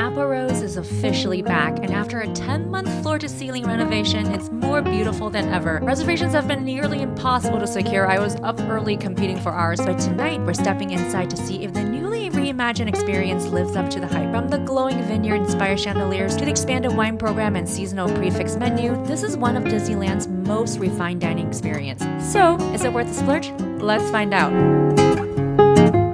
Napa Rose is officially back, and after a 10-month floor-to-ceiling renovation, it's more beautiful than ever. Reservations have been nearly impossible to secure. I was up early competing for ours, but tonight we're stepping inside to see if the newly reimagined experience lives up to the hype. From the glowing vineyard-inspired chandeliers to the expanded wine program and seasonal prix menu, this is one of Disneyland's most refined dining experience. So, is it worth the splurge? Let's find out.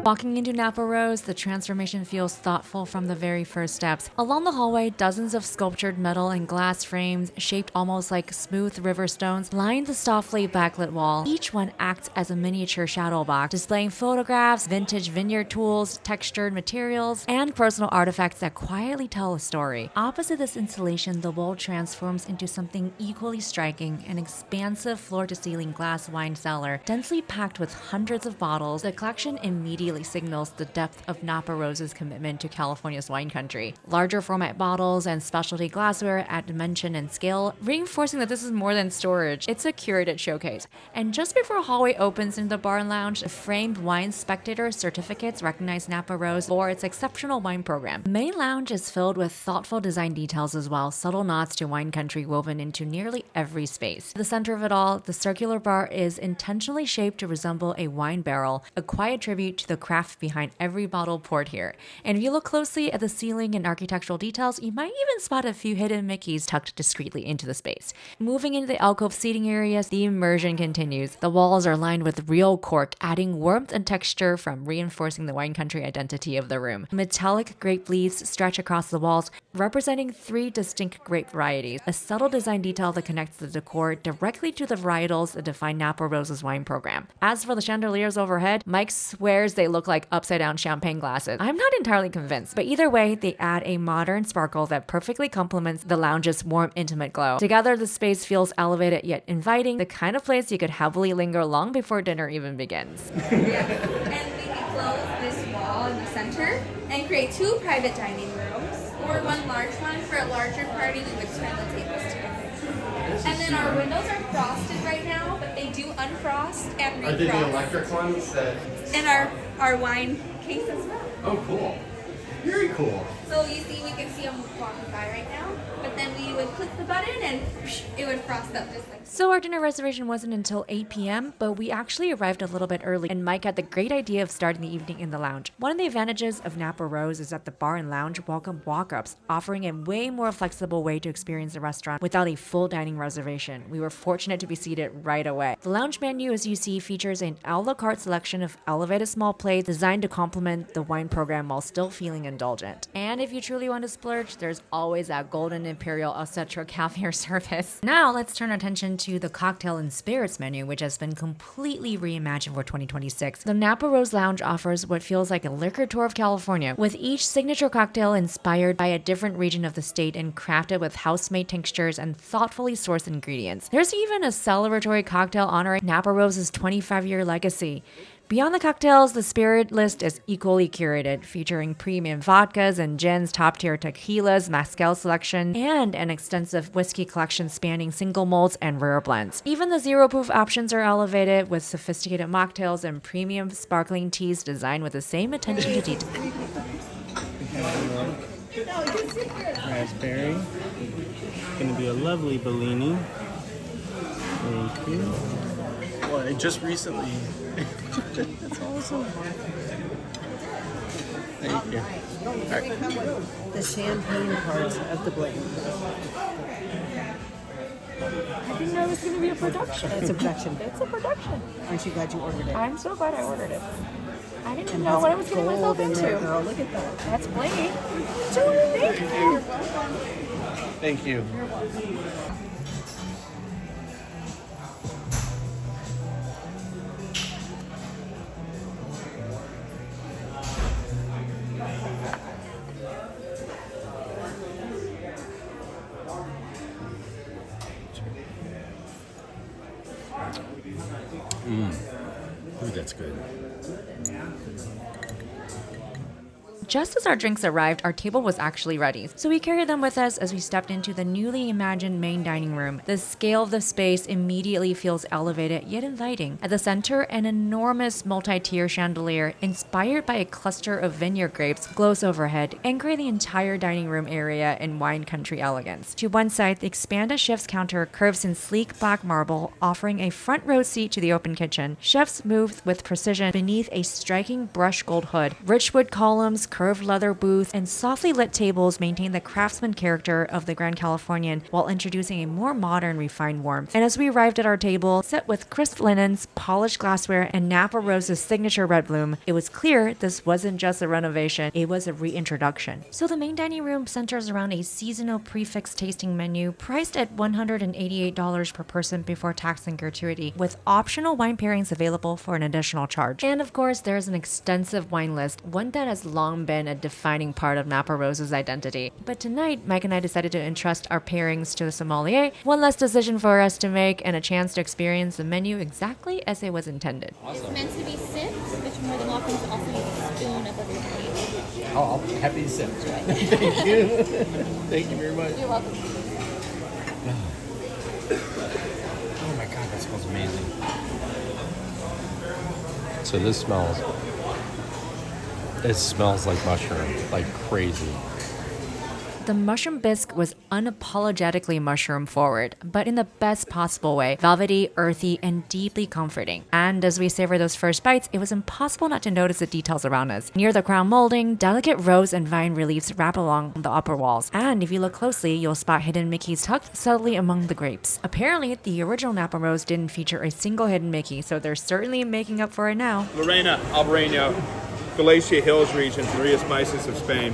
Walking into Napa Rose, the transformation feels thoughtful from the very first steps. Along the hallway, dozens of sculptured metal and glass frames, shaped almost like smooth river stones, line the softly backlit wall. Each one acts as a miniature shadow box, displaying photographs, vintage vineyard tools, textured materials, and personal artifacts that quietly tell a story. Opposite this installation, the wall transforms into something equally striking, an expansive floor-to-ceiling glass wine cellar, densely packed with hundreds of bottles. The collection immediately signals the depth of Napa Rose's commitment to California's wine country. Larger format bottles and specialty glassware add dimension and scale, reinforcing that this is more than storage. It's a curated showcase. And just before a hallway opens into the bar and lounge, the framed wine spectator certificates recognize Napa Rose for its exceptional wine program. The main lounge is filled with thoughtful design details as well, subtle nods to wine country woven into nearly every space. At the center of it all, the circular bar is intentionally shaped to resemble a wine barrel, a quiet tribute to the craft behind every bottle poured here. And if you look closely at the ceiling and architectural details, you might even spot a few hidden Mickeys tucked discreetly into the space. Moving into the alcove seating areas, the immersion continues. The walls are lined with real cork, adding warmth and texture from reinforcing the wine country identity of the room. Metallic grape leaves stretch across the walls, representing 3 distinct grape varieties, a subtle design detail that connects the decor directly to the varietals that define Napa Rose's wine program. As for the chandeliers overhead, Mike swears they look like upside-down champagne glasses. I'm not entirely convinced, but either way, they add a modern sparkle that perfectly complements the lounge's warm, intimate glow. Together, the space feels elevated yet inviting, the kind of place you could happily linger long before dinner even begins. Yeah, and we can close this wall in the center and create 2 private dining rooms, or 1 large one. For a larger party, we would turn the tables together. And then our windows are frosted right now, but they do unfrost and refrost. Are they the electric ones that... And our wine case as well. Oh, cool. Very cool. So you see, we can see them walking by right now, but then we would click the button and it would frost up just like. So our dinner reservation wasn't until 8 p.m., but we actually arrived a little bit early, and Mike had the great idea of starting the evening in the lounge. One of the advantages of Napa Rose is that the bar and lounge welcome walk-ups, offering a way more flexible way to experience the restaurant without a full dining reservation. We were fortunate to be seated right away. The lounge menu, as you see, features an a la carte selection of elevated small plates designed to complement the wine program while still feeling indulgent. And if you truly want to splurge, there's always that golden imperial etc. caviar service. Now let's turn our attention to the cocktail and spirits menu, which has been completely reimagined for 2026. The Napa Rose Lounge offers what feels like a liquor tour of California, with each signature cocktail inspired by a different region of the state and crafted with house-made tinctures and thoughtfully sourced ingredients. There's even a celebratory cocktail honoring Napa Rose's 25-year legacy. Beyond the cocktails, the spirit list is equally curated, featuring premium vodkas and gins, top-tier tequilas, mezcal selection, and an extensive whiskey collection spanning single malts and rare blends. Even the zero-proof options are elevated, with sophisticated mocktails and premium sparkling teas designed with the same attention to detail. Raspberry. Gonna be a lovely Bellini. Thank you. Well, I just recently. That's awesome. Thank you. The champagne part of the Bling. I didn't know it was going to be a production. It's a production. It's a production. Aren't you glad you ordered it? I'm so glad I ordered it. I didn't And know that's what I was getting myself gold in into. there, girl. Look at that. That's blingy. Thank you. Thank you. Ooh, that's good. just as our drinks arrived, our table was actually ready. So we carried them with us as we stepped into the newly imagined main dining room. The scale of the space immediately feels elevated yet inviting. At the center, an enormous multi-tier chandelier inspired by a cluster of vineyard grapes glows overhead, anchoring the entire dining room area in wine country elegance. To one side, the expanded chef's counter curves in sleek black marble, offering a front row seat to the open kitchen. Chefs move with precision beneath a striking brushed gold hood. Rich wood columns, curved leather booths, and softly lit tables maintain the craftsman character of the Grand Californian while introducing a more modern, refined warmth. And as we arrived at our table, set with crisp linens, polished glassware, and Napa Rose's signature red bloom, it was clear this wasn't just a renovation, it was a reintroduction. So the main dining room centers around a seasonal prix tasting menu priced at $188 per person before tax and gratuity, with optional wine pairings available for an additional charge. And of course, there's an extensive wine list, one that has long been a defining part of Napa Rose's identity. But tonight, Mike and I decided to entrust our pairings to the sommelier, one less decision for us to make and a chance to experience the menu exactly as it was intended. It's meant to be sipped, but you're more than welcome to also use a spoon above your plate. Oh, I'm happy to sip. Thank you. Thank you very much. You're welcome. Oh my god, that smells amazing. So this smells like mushroom, like crazy. The mushroom bisque was unapologetically mushroom forward, but in the best possible way, velvety, earthy, and deeply comforting. And as we savored those first bites, it was impossible not to notice the details around us. Near the crown molding, delicate rose and vine reliefs wrap along the upper walls. And if you look closely, you'll spot hidden Mickeys tucked subtly among the grapes. Apparently, the original Napa Rose didn't feature a single hidden Mickey, so they're certainly making up for it now. Lorena, Albareno, Galicia Hills region, Rías Baixas of Spain.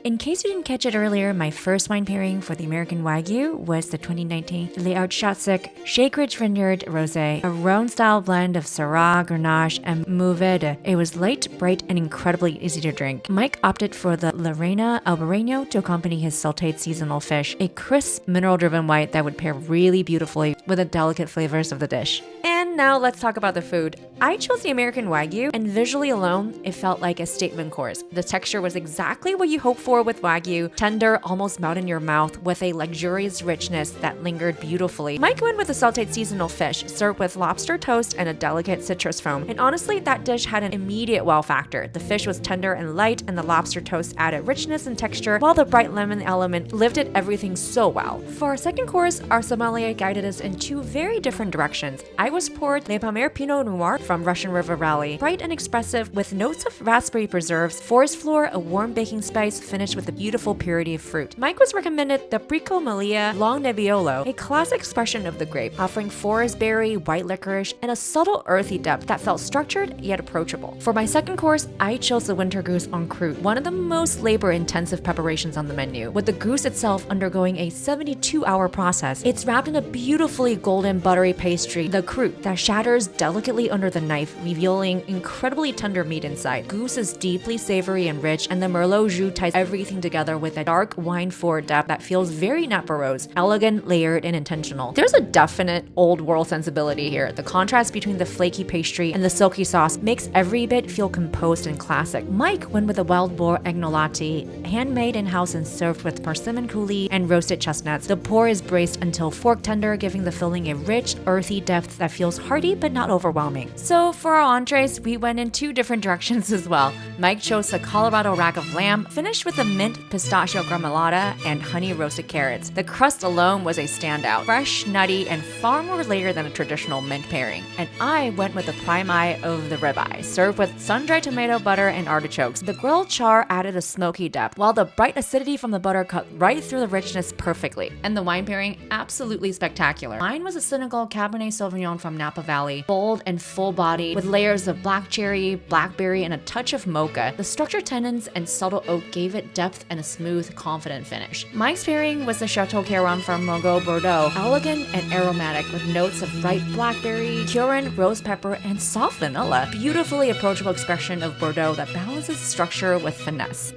In case you didn't catch it earlier, my first wine pairing for the American Wagyu was the 2019 Les Arts-Chatzek Shake Ridge Vineyard Rosé, a Rhone-style blend of Syrah, Grenache, and Mourvedre. It was light, bright, and incredibly easy to drink. Mike opted for the Lorena Albareno to accompany his sautéed seasonal fish, a crisp, mineral-driven white that would pair really beautifully with the delicate flavors of the dish. And now let's talk about the food. I chose the American Wagyu, and visually alone, it felt like a statement course. The texture was exactly what you hope for with Wagyu, tender, almost melt in your mouth, with a luxurious richness that lingered beautifully. Mike went with a sautéed seasonal fish, served with lobster toast and a delicate citrus foam. And honestly, that dish had an immediate wow factor. The fish was tender and light, and the lobster toast added richness and texture, while the bright lemon element lifted everything so well. For our second course, our sommelier guided us in two very different directions. I was poured Le Palmer Pinot Noir from Russian River Valley, bright and expressive with notes of raspberry preserves, forest floor, a warm baking spice finished with a beautiful purity of fruit. Mike was recommended the Prix Long Nebbiolo, a classic expression of the grape, offering forest berry, white licorice, and a subtle earthy depth that felt structured yet approachable. For my second course, I chose the Winter Goose en Croûte, one of the most labor-intensive preparations on the menu, with the goose itself undergoing a 72-hour process. It's wrapped in a beautifully golden buttery pastry, the croûte, that shatters delicately under the knife, revealing incredibly tender meat inside. Goose is deeply savory and rich, and the Merlot jus ties everything together with a dark wine-forward depth that feels very Napa Rose, elegant, layered, and intentional. There's a definite old-world sensibility here. The contrast between the flaky pastry and the silky sauce makes every bit feel composed and classic. Mike went with a wild boar agnolotti, handmade in-house and served with persimmon coulis and roasted chestnuts. The boar is braised until fork tender, giving the filling a rich, earthy depth that feels hearty but not overwhelming. So for our entrees, we went in two different directions as well. Mike chose the Colorado rack of lamb, finished with a mint pistachio gremolata and honey roasted carrots. The crust alone was a standout, fresh, nutty, and far more layered than a traditional mint pairing. And I went with the prime of the ribeye, served with sun-dried tomato butter and artichokes. The grilled char added a smoky depth, while the bright acidity from the butter cut right through the richness perfectly. And the wine pairing, absolutely spectacular. Mine was a Senegal Cabernet Sauvignon from Napa Valley, bold and full-bodied, with layers of black cherry, blackberry, and a touch of mocha. The structured tannins and subtle oak gave it depth and a smooth, confident finish. Mike's pairing was the Château Kirwan from Mogo Bordeaux, elegant and aromatic with notes of ripe blackberry, Kirwan, rose pepper, and soft vanilla. Beautifully approachable expression of Bordeaux that balances structure with finesse.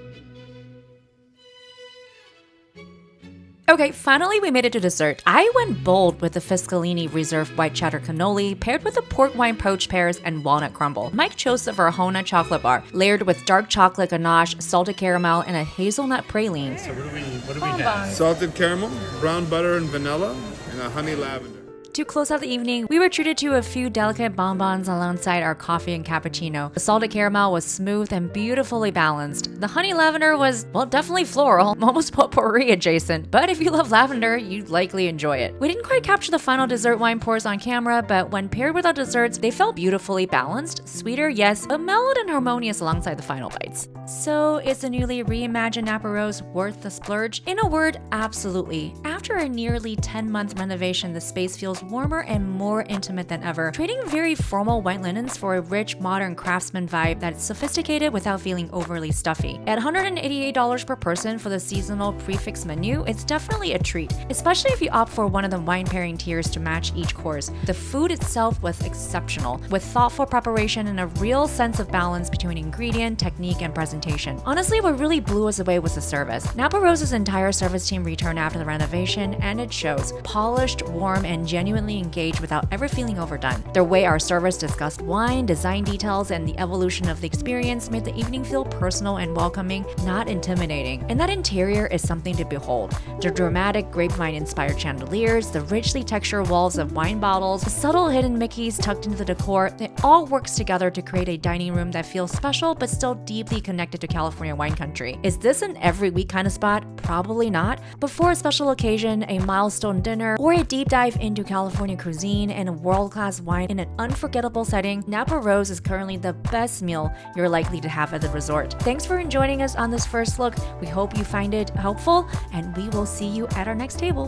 Okay, finally we made it to dessert. I went bold with the Fiscalini Reserve White Cheddar Cannoli paired with the pork wine poached pears and walnut crumble. Mike chose the Verhona chocolate bar, layered with dark chocolate ganache, salted caramel, and a hazelnut praline. So what do we have? Salted caramel, brown butter and vanilla, and a honey lavender. To close out the evening, we were treated to a few delicate bonbons alongside our coffee and cappuccino. The salted caramel was smooth and beautifully balanced. The honey lavender was, well, definitely floral, almost potpourri adjacent, but if you love lavender, you'd likely enjoy it. We didn't quite capture the final dessert wine pours on camera, but when paired with our desserts, they felt beautifully balanced, sweeter, yes, but mellowed and harmonious alongside the final bites. So, is the newly reimagined Napa Rose worth the splurge? In a word, absolutely. After a nearly 10-month renovation, the space feels warmer and more intimate than ever, trading very formal white linens for a rich, modern craftsman vibe that's sophisticated without feeling overly stuffy. At $188 per person for the seasonal prix menu, it's definitely a treat, especially if you opt for one of the wine pairing tiers to match each course. The food itself was exceptional, with thoughtful preparation and a real sense of balance between ingredient, technique, and presentation. Honestly, what really blew us away was the service. Napa Rose's entire service team returned after the renovation, and it shows. Polished, warm, and genuinely engaged without ever feeling overdone. The way our servers discussed wine, design details, and the evolution of the experience made the evening feel personal and welcoming, not intimidating. And that interior is something to behold. The dramatic grapevine-inspired chandeliers, the richly textured walls of wine bottles, the subtle hidden Mickeys tucked into the decor, it all works together to create a dining room that feels special but still deeply connected to California wine country. Is this an every week kind of spot? Probably not. But for a special occasion, a milestone dinner, or a deep dive into California cuisine and world-class wine in an unforgettable setting, Napa Rose is currently the best meal you're likely to have at the resort. Thanks for joining us on this first look. We hope you find it helpful, and we will see you at our next table.